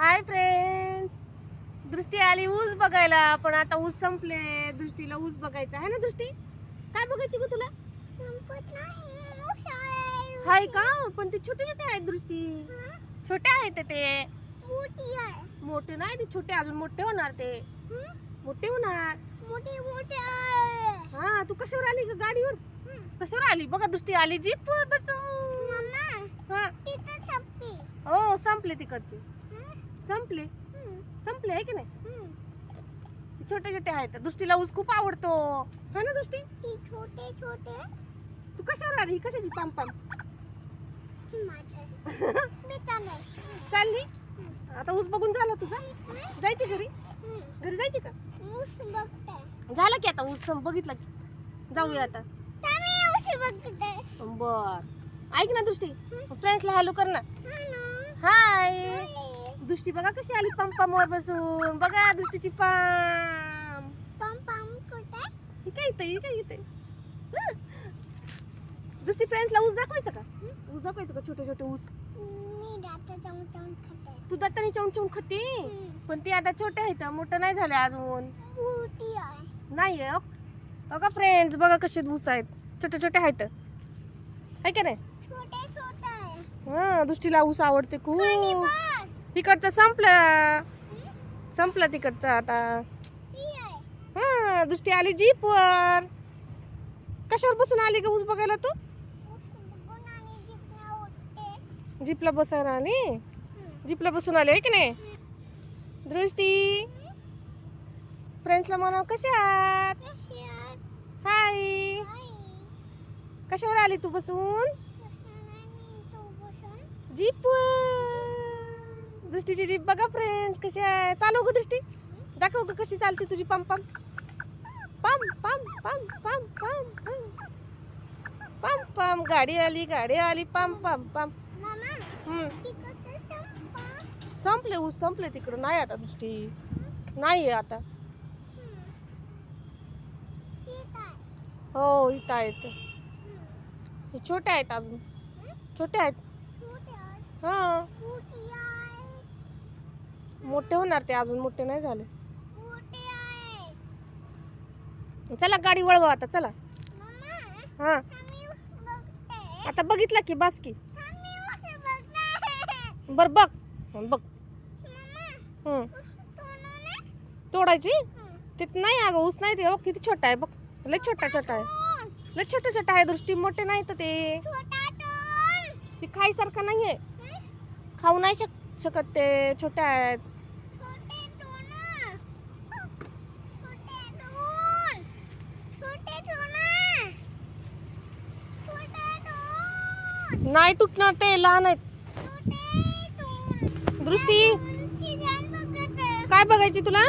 Hi friends, दृष्टी आली ऊस बघायला. पण आता ऊस संपले. दृष्टीला ऊस बघायचा आहे ना. दृष्टी काय बघायची ग तुला? संपत नाही ऊस आहे. हाय का? पण ते छोटे छोटे आहेत दृष्टी. छोटे आहेत ते. मोठी आहे. मोठे नाही ते, छोटे अजून मोठे होणार ते. मोठे होणार. मोठी मोठी आहे. हा, तू कशावर आली ग? गाडीवर कशावर आली? बघा दृष्टी आली जीपवर बसून. मम्मा हा, तिथं संपते. हो संपले तिकडचे. संपले संपले आहे की नाही? छोटे छोटे आहेत. दृष्टीला ऊस खूप आवडतो है ना दृष्टी? ही छोटे छोटे तू कशावर आली? ही कशाची पाम माझे मी चालेल. चालली? आता ऊस बघून झाला तुझा? जायची घरी? घरी जायची का? ऊस बघते. झाला की आता ऊस बघितला की जाऊया आता. मी ऊस बघते. बर, ऐक ना दृष्टी, फ्रेंड्सला हॅलो कर ना. हाय दृष्टी, बघा कशी आली पंपावर बसून. बघा दृष्टीची पाम. पम पम कुठे? ही काय इथे, ही काय इथे. दृष्टी फ्रेंड्सला ऊस दाखवायचं का? ऊस दाखवायचं का? छोटे छोटे ऊस. मी दाता जाऊन जाऊन खाते. तू दाताने चावून चावून खाते. पण ते आता छोटे आहेत, मोठं नाही झाले अजून. मोठी आहे. नाही बघा फ्रेंड्स, बघा कसे ऊस आहेत. छोटे छोटे आहेत है का नाही? छोटे छोटे आहे. हा, दृष्टीला ऊस आवडते आणि खूप. बस तिकडचं संपलं. संपलं तिकडचं आता. ही आहे. हा, दृष्टी आली जीपवर. कशावर बसून आली का ऊस बघायला तू? ऊस बघून आणि जिंकण्या उठते. जीपला बसायला आली. जीपला बसून आली आहे की नाही? दृष्टी फ्रेंड्सला म्हणा कशा आहात? कशी आहे? हाय, आई. कशावर आली तू बसून? आणि तू बसून. जीपवर. दृष्टीची जीप बघा फ्रेंड्स कशी आहे. चालव ग दृष्टी, दाखव ग कशी चालते तुझी पम पम पम पम पम पम पम पम पम पम. गाडी आली पम पम पम. मामा तिकडचं संपा. संपले ऊस संपले तिकडं. नाही आता दृष्टी, नाही आता. ठीक आहे. हो इथं आहेत. हे छोटे आहेत अजून, छोटे आहेत. छोटे आहे. हा, मोठी आहे. मोठे होणार ते, अजून मोठे नाही झाले. मोठी आहे. चला गाडी वळवा आता, चला. मामा हा, आम्ही ऊस बघते. आता बघितला की बास की. आम्ही ऊस बघते. बर बघ बघ. मामा ऊस तोडून तोडायची तिथ नाही अगं, ऊस नाही ते. किती छोटा आहे बघ, लय छोटा छोटा आहे. लय छोटा छोटा आहे दृष्टी, मोठे नाही तर ते. छोटा टोन. ते खायसारखं नाहीये, खाऊ नाही शकत ते. छोटे आहेत. छोटे टोन. छोटे टोन. छोटे टोन. छोटे टोन. नाही तुटणार ते, लहान आहेत. छोटे टोन. दृष्टी उंची जाऊन बघते. काय बघायची तुला?